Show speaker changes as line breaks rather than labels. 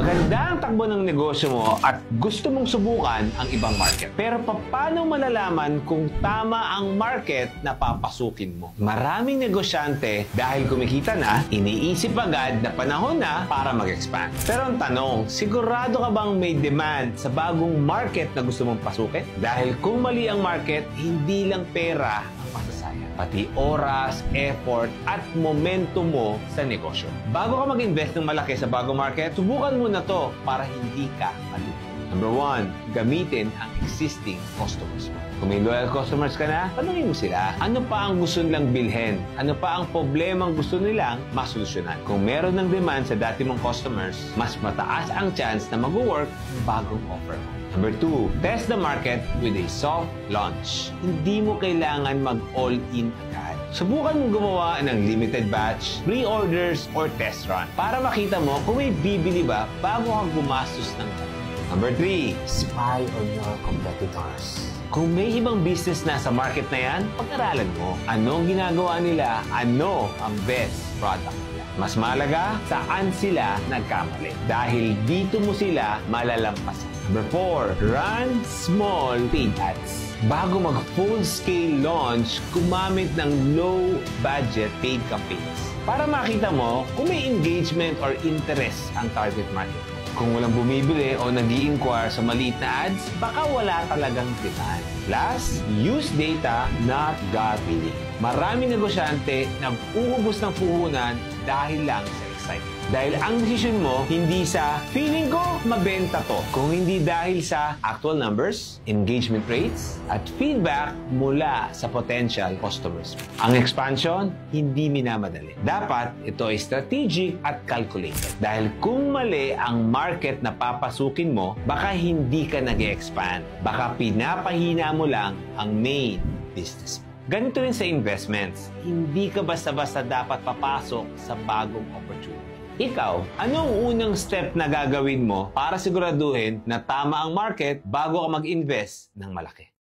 Maganda ang takbo ng negosyo mo at gusto mong subukan ang ibang market. Pero paano malalaman kung tama ang market na papasukin mo? Maraming negosyante dahil kumikita na, iniisip agad na panahon na para mag-expand. Pero ang tanong, sigurado ka bang may demand sa bagong market na gusto mong pasukin? Dahil kung mali ang market, hindi lang pera ang masasayang, pati oras, effort, at momentum mo sa negosyo. Bago ka mag-invest ng malaki sa bagong market, subukan mo na to para hindi ka malito. Number 1, gamitin ang existing customers mo. Kung may loyal customers ka na, tanungin mo sila. Ano pa ang gusto nilang bilhin? Ano pa ang problemang gusto nilang masolusyonan? Kung meron ng demand sa dati mong customers, mas mataas ang chance na mag-work ang bagong offer mo. Number 2, test the market with a soft launch. Hindi mo kailangan mag-all-in agad. Subukan mong gumawa ng limited batch, pre-orders, or test run para makita mo kung may bibili ba bago kang gumastos ng ganito. Number 3, spy on your competitors. Kung may ibang business na sa market na yan, pag-aralan mo. Anong ginagawa nila? Ano ang best product nila? Mas mahalaga, saan sila nagkamali? Dahil dito mo sila malalampasan. Number 4, run small paid ads. Bago mag-full-scale launch, gumamit ng low-budget paid campaigns para makita mo kung may engagement or interest ang target market. Kung walang bumibili o nag-i-inquire sa maliit na ads, baka wala talagang demand. Last, use data, not gut feeling. Maraming negosyante nag-uubos ng puhunan dahil lang sa excitement. Dahil ang desisyon mo, hindi sa feeling ko, mabenta to. Kung hindi dahil sa actual numbers, engagement rates, at feedback mula sa potential customers. Ang expansion, hindi minamadali. Dapat ito ay strategic at calculated. Dahil kung mali ang market na papasukin mo, baka hindi ka nag-expand. Baka pinapahina mo lang ang main business mo. Ganito rin sa investments. Hindi ka basta-basta dapat papasok sa bagong opportunity. Ikaw, anong unang step na gagawin mo para siguraduhin na tama ang market bago ka mag-invest ng malaki?